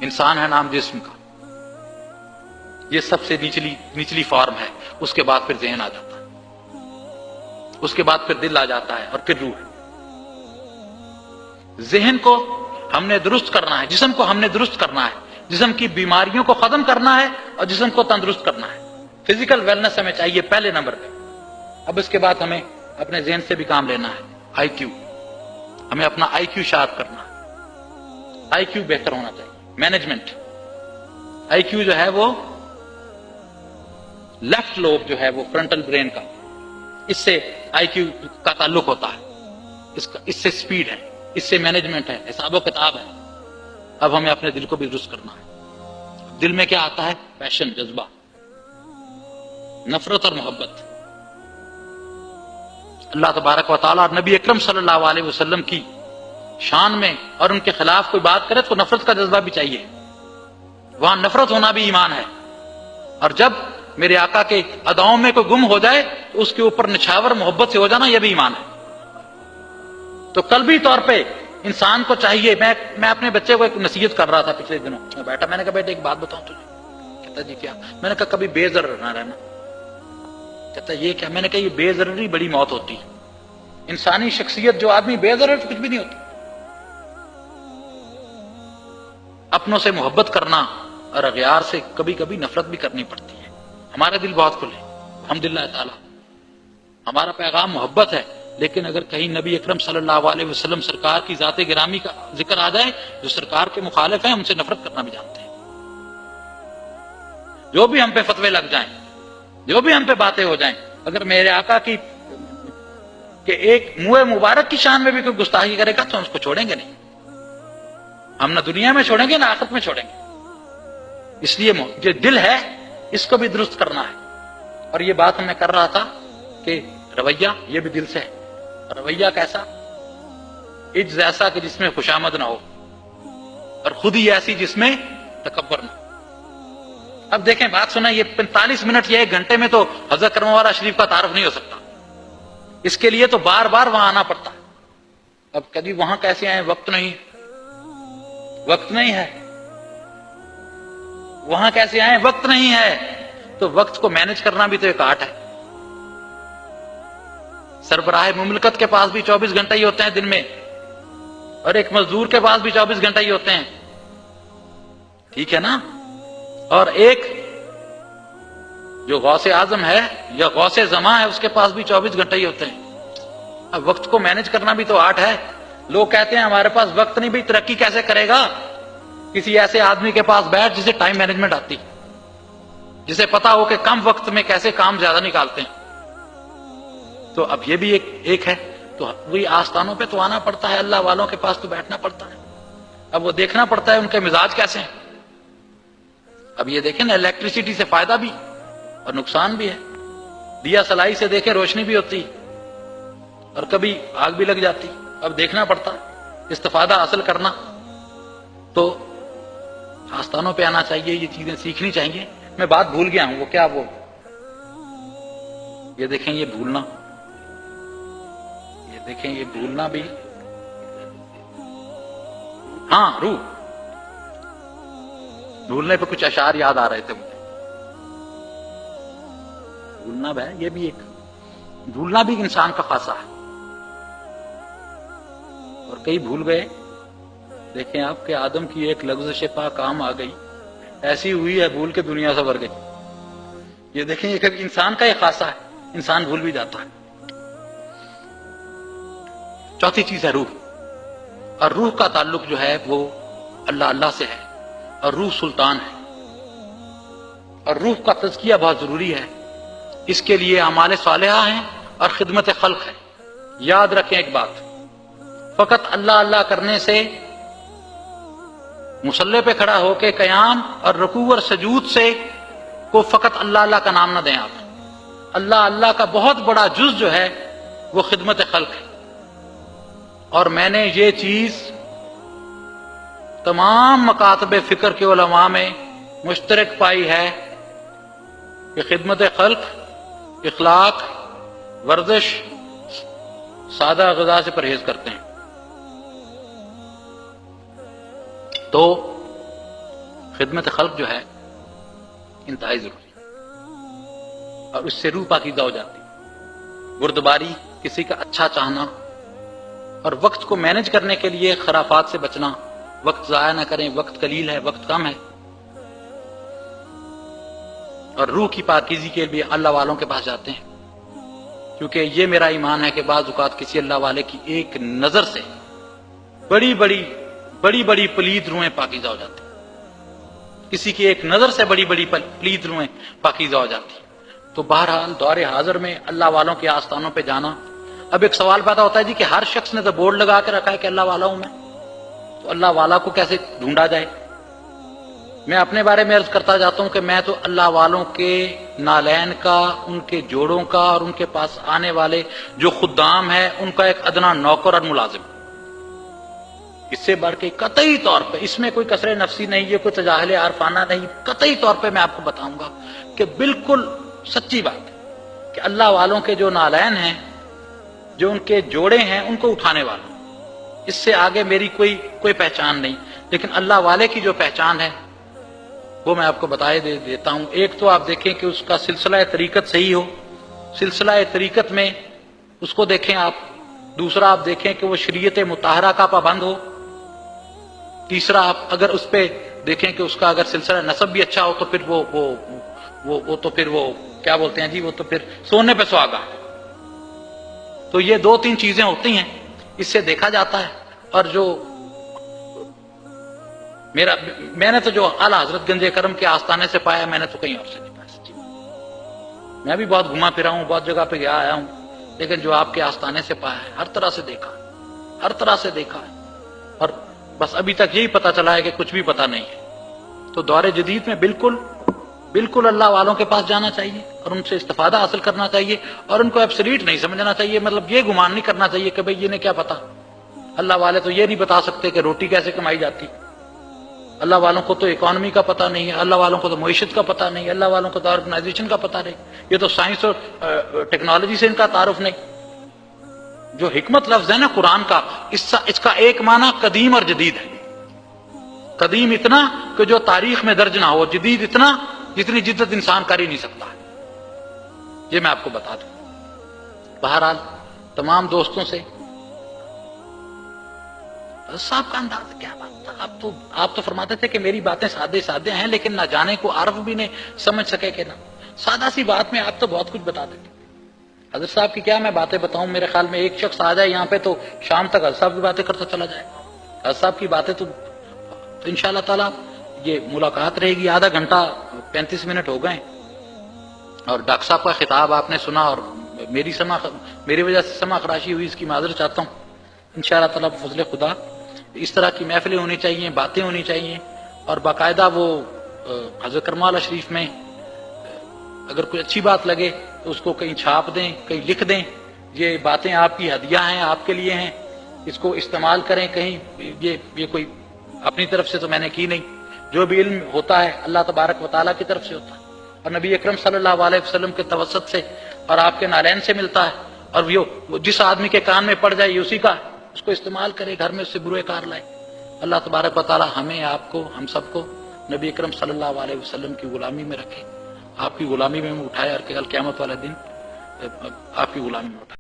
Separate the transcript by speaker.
Speaker 1: انسان ہے نام جسم کا، یہ سب سے نچلی فارم ہے. اس کے بعد پھر ذہن آ جاتا ہے، اس کے بعد پھر دل آ جاتا ہے، اور پھر روح. ذہن کو ہم نے درست کرنا ہے، جسم کو ہم نے درست کرنا ہے، جسم کی بیماریوں کو ختم کرنا ہے اور جسم کو تندرست کرنا ہے. فزیکل ویلنس ہمیں چاہیے پہلے نمبر پہ. اب اس کے بعد ہمیں اپنے ذہن سے بھی کام لینا ہے. آئی کیو، ہمیں اپنا آئی کیو شارپ کرنا ہے. آئی کیو بہتر ہونا چاہیے. مینجمنٹ آئی کیو جو ہے وہ لیفٹ لوب جو ہے وہ فرنٹل برین کا، اس سے آئی کیو کا تعلق ہوتا ہے. اس سے سپیڈ ہے، اس سے مینجمنٹ ہے، حساب و کتاب ہے. اب ہمیں اپنے دل کو بھی درست کرنا ہے. دل میں کیا آتا ہے؟ پیشن، جذبہ، نفرت اور محبت. اللہ تبارک و تعالیٰ اور نبی اکرم صلی اللہ علیہ وسلم کی شان میں اور ان کے خلاف کوئی بات کرے تو نفرت کا جذبہ بھی چاہیے. وہاں نفرت ہونا بھی ایمان ہے. اور جب میرے آقا کے اداؤں میں کوئی گم ہو جائے تو اس کے اوپر نچھاور محبت سے ہو جانا، یہ بھی ایمان ہے. تو قلبی طور پہ انسان کو چاہیے. میں اپنے بچے کو ایک نصیحت کر رہا تھا پچھلے دنوں. میں بیٹھا، میں نے کہا بیٹے ایک بات بتاؤں تجھے. کہتا جی کیا؟ میں نے کہا کبھی بے ضرر نہ رہنا. کہتا یہ کیا؟ میں نے کہا یہ بے ضرری بڑی موت ہوتی ہے. انسانی شخصیت جو آدمی بے ضرر کچھ بھی نہیں ہوتا. اپنوں سے محبت کرنا اور اغیار سے کبھی کبھی نفرت بھی کرنی پڑتی ہے. ہمارا دل بہت کھلے الحمدللہ تعالی، ہمارا پیغام محبت ہے. لیکن اگر کہیں نبی اکرم صلی اللہ علیہ وسلم سرکار کی ذات گرامی کا ذکر آ جائے، جو سرکار کے مخالف ہیں ان سے نفرت کرنا بھی جانتے ہیں. جو بھی ہم پہ فتوے لگ جائیں، جو بھی ہم پہ باتیں ہو جائیں، اگر میرے آقا کی کہ ایک منہ مبارک کی شان میں بھی کوئی گستاخی کرے گا تو ہم اس کو چھوڑیں گے نہیں. ہم نہ دنیا میں چھوڑیں گے نہ آخرت میں چھوڑیں گے. اس لیے جو دل ہے اس کو بھی درست کرنا ہے. اور یہ بات میں کر رہا تھا کہ رویہ یہ بھی دل سے ہے. رویہ کیسا؟ عجز ایسا کہ جس میں خوشامد نہ ہو، اور خود ہی ایسی جس میں تکبر نہ ہو. اب دیکھیں بات سنیں، یہ 45 منٹ یا 1 گھنٹے میں تو حضرت کرم والا شریف کا تعارف نہیں ہو سکتا. اس کے لیے تو بار بار وہاں آنا پڑتا ہے. اب کبھی وہاں کیسے آئیں؟ وقت نہیں ہے. وہاں کیسے آئیں؟ وقت نہیں ہے. تو وقت کو مینج کرنا بھی تو ایک آرٹ ہے. سربراہ مملکت کے پاس بھی 24 گھنٹے ہی ہوتے ہیں دن میں، اور ایک مزدور کے پاس بھی 24 گھنٹے ہی ہوتے ہیں. ٹھیک ہے نا؟ اور ایک جو غوث اعظم ہے یا غوث زماں ہے اس کے پاس بھی 24 گھنٹے ہی ہوتے ہیں. اب وقت کو مینج کرنا بھی تو آرٹ ہے. لوگ کہتے ہیں ہمارے پاس وقت نہیں، بھی ترقی کیسے کرے گا؟ کسی ایسے آدمی کے پاس بیٹھ جسے ٹائم مینجمنٹ آتی، جسے پتا ہو کہ کم وقت میں کیسے کام زیادہ نکالتے ہیں. تو اب یہ بھی ایک ہے. تو وہی آستانوں پہ تو آنا پڑتا ہے، اللہ والوں کے پاس تو بیٹھنا پڑتا ہے. اب وہ دیکھنا پڑتا ہے ان کے مزاج کیسے ہیں. اب یہ دیکھیں نا، الیکٹریسٹی سے فائدہ بھی اور نقصان بھی ہے. دیا سلائی سے دیکھیں روشنی بھی ہوتی اور کبھی آگ بھی لگ جاتی. اب دیکھنا پڑتا، استفادہ حاصل کرنا. تو آستانوں پہ آنا چاہیے، یہ چیزیں سیکھنی چاہیے. میں بات بھول گیا ہوں، وہ کیا وہ یہ دیکھیں یہ بھولنا، یہ دیکھیں یہ بھولنا بھی، ہاں روح بھولنے پہ کچھ اشعار یاد آ رہے تھے مجھے. بھولنا بھی ہے، یہ بھی ایک بھولنا بھی انسان کا خاصہ ہے. اور کئی بھول گئے. دیکھیں آپ کہ آدم کی ایک لغزش پا کام آ گئی، ایسی ہوئی ہے بھول کے دنیا سے بھر گئی. یہ دیکھیں یہ انسان کا ایک خاصہ ہے، انسان بھول بھی جاتا ہے. چوتھی چیز ہے روح. اور روح کا تعلق جو ہے وہ اللہ سے ہے، اور روح سلطان ہے. اور روح کا تزکیہ بہت ضروری ہے. اس کے لیے اعمال صالحہ ہیں اور خدمت خلق ہے. یاد رکھیں ایک بات، فقط اللہ کرنے سے، مصلی پہ کھڑا ہو کے قیام اور رکوع اور سجود سے کو فقط اللہ کا نام نہ دیں آپ. اللہ کا بہت بڑا جز جو ہے وہ خدمت خلق ہے. اور میں نے یہ چیز تمام مکاتب فکر کے علماء میں مشترک پائی ہے کہ خدمت خلق، اخلاق، ورزش، سادہ غذا سے پرہیز کرتے ہیں. تو خدمت خلق جو ہے انتہائی ضروری ہے، اور اس سے روح پاکیزہ ہو جاتی ہے۔ بردباری، کسی کا اچھا چاہنا، اور وقت کو مینج کرنے کے لیے خرافات سے بچنا، وقت ضائع نہ کریں، وقت قلیل ہے، وقت کم ہے، اور روح کی پاکیزگی کے لیے اللہ والوں کے پاس جاتے ہیں، کیونکہ یہ میرا ایمان ہے کہ بعض اوقات کسی اللہ والے کی ایک نظر سے بڑی بڑی پلید روحیں پاکیزہ ہو جاتی ہیں، کسی کی ایک نظر سے بڑی پلید روحیں پاکیزہ ہو جاتی ہیں۔ تو بہرحال دور حاضر میں اللہ والوں کے آستانوں پہ جانا۔ اب ایک سوال پیدا ہوتا ہے جی کہ ہر شخص نے تو بورڈ لگا کے رکھا ہے کہ اللہ والا ہوں میں، تو اللہ والا کو کیسے ڈھونڈا جائے؟ میں اپنے بارے میں عرض کرتا جاتا ہوں کہ میں تو اللہ والوں کے نالین کا، ان کے جوڑوں کا، اور ان کے پاس آنے والے جو خدام ہے ان کا ایک ادنا نوکر اور ملازم، اس سے بڑھ کے قطعی طور پہ اس میں کوئی کثر نفسی نہیں، یہ کوئی تجاہل عارفانہ نہیں، قطعی طور پہ میں آپ کو بتاؤں گا کہ بالکل سچی بات ہے کہ اللہ والوں کے جو نالین ہیں، جو ان کے جوڑے ہیں، ان کو اٹھانے والا، اس سے آگے میری کوئی پہچان نہیں۔ لیکن اللہ والے کی جو پہچان ہے وہ میں آپ کو بتائے دیتا ہوں۔ ایک تو آپ دیکھیں کہ اس کا سلسلہ طریقت صحیح ہو، سلسلہ طریقت میں اس کو دیکھیں آپ۔ دوسرا آپ دیکھیں کہ وہ شریعت مطہرہ کا پابند ہو۔ تیسرا آپ اگر اس پہ دیکھیں کہ اس کا اگر سلسلہ نسب بھی اچھا ہو تو پھر وہ کیا بولتے ہیں جی، وہ تو پھر سونے پہ سہاگا۔ تو یہ دو تین چیزیں ہوتی ہیں، اس سے دیکھا جاتا ہے۔ اور جو میں نے تو جو اعلیٰ حضرت گنج کرم کے آستانے سے پایا، میں نے تو کہیں اور سے نہیں پایا سچی۔ میں بھی بہت گھما پھرا ہوں، بہت جگہ پہ گیا آیا ہوں، لیکن جو آپ کے آستانے سے پایا ہے، ہر طرح سے دیکھا، ہر طرح سے دیکھا ہے، اور بس ابھی تک یہی پتا چلا ہے کہ کچھ بھی پتا نہیں ہے۔ تو دور جدید میں بالکل اللہ والوں کے پاس جانا چاہیے اور ان سے استفادہ حاصل کرنا چاہیے، اور ان کو ایبسلیٹ نہیں سمجھنا چاہیے، مطلب یہ گمان نہیں کرنا چاہیے کہ بھئی انہیں کیا پتا، اللہ والے تو یہ نہیں بتا سکتے کہ روٹی کیسے کمائی جاتی، اللہ والوں کو تو اکانومی کا پتہ نہیں ہے، اللہ والوں کو تو معیشت کا پتہ نہیں، اللہ والوں کو تو آرگنائزیشن کا پتہ نہیں، یہ تو سائنس اور ٹیکنالوجی سے ان کا تعارف نہیں۔ جو حکمت لفظ ہے نا قرآن کا، اس کا ایک معنی قدیم اور جدید ہے۔ قدیم اتنا کہ جو تاریخ میں درج نہ ہو، جدید اتنا جتنی جدت انسان کر ہی نہیں سکتا ہے، یہ میں آپ کو بتا دوں۔ بہرحال تمام دوستوں سے صاحب کا انداز کیا بات تھا، آپ تو فرماتے تھے کہ میری باتیں سادے ہیں، لیکن نہ جانے کو عرف بھی نہیں سمجھ سکے کہ نہ سادہ سی بات میں آپ تو بہت کچھ بتا دیتے۔ حضرت صاحب کی کیا میں باتیں بتاؤں، میرے خیال میں ایک شخص آ جائے یہاں پہ تو شام تک حضرت صاحب کی باتیں کرتا چلا جائے۔ حضرت صاحب کی باتیں تو انشاءاللہ تعالی یہ ملاقات رہے گی۔ آدھا گھنٹہ 35 منٹ ہو گئے، اور ڈاکٹر صاحب کا خطاب آپ نے سنا، اور میری وجہ سے سمع خراشی ہوئی، اس کی معذرت چاہتا ہوں۔ انشاءاللہ تعالی بفضل خدا اس طرح کی محفلیں ہونی چاہیے، باتیں ہونی چاہیے، اور باقاعدہ وہ حضرت کرم والا شریف میں اگر کوئی اچھی بات لگے تو اس کو کہیں چھاپ دیں، کہیں لکھ دیں، یہ باتیں آپ کی ہدیہ ہیں، آپ کے لیے ہیں، اس کو استعمال کریں کہیں۔ یہ کوئی اپنی طرف سے تو میں نے کی نہیں، جو بھی علم ہوتا ہے اللہ تبارک و تعالیٰ کی طرف سے ہوتا ہے، اور نبی اکرم صلی اللہ علیہ وسلم کے توسط سے اور آپ کے نالین سے ملتا ہے، اور وہ جس آدمی کے کان میں پڑ جائے یہ اسی کا ہے، اس کو استعمال کرے، گھر میں اس سے برے کار لائے۔ اللہ تبارک و تعالیٰ ہمیں، آپ کو، ہم سب کو نبی اکرم صلی اللہ علیہ وسلم کی غلامی میں رکھے، آپ کی غلامی میں اٹھائے، اور کل قیامت والا دن آپ کی غلامی میں اٹھائے۔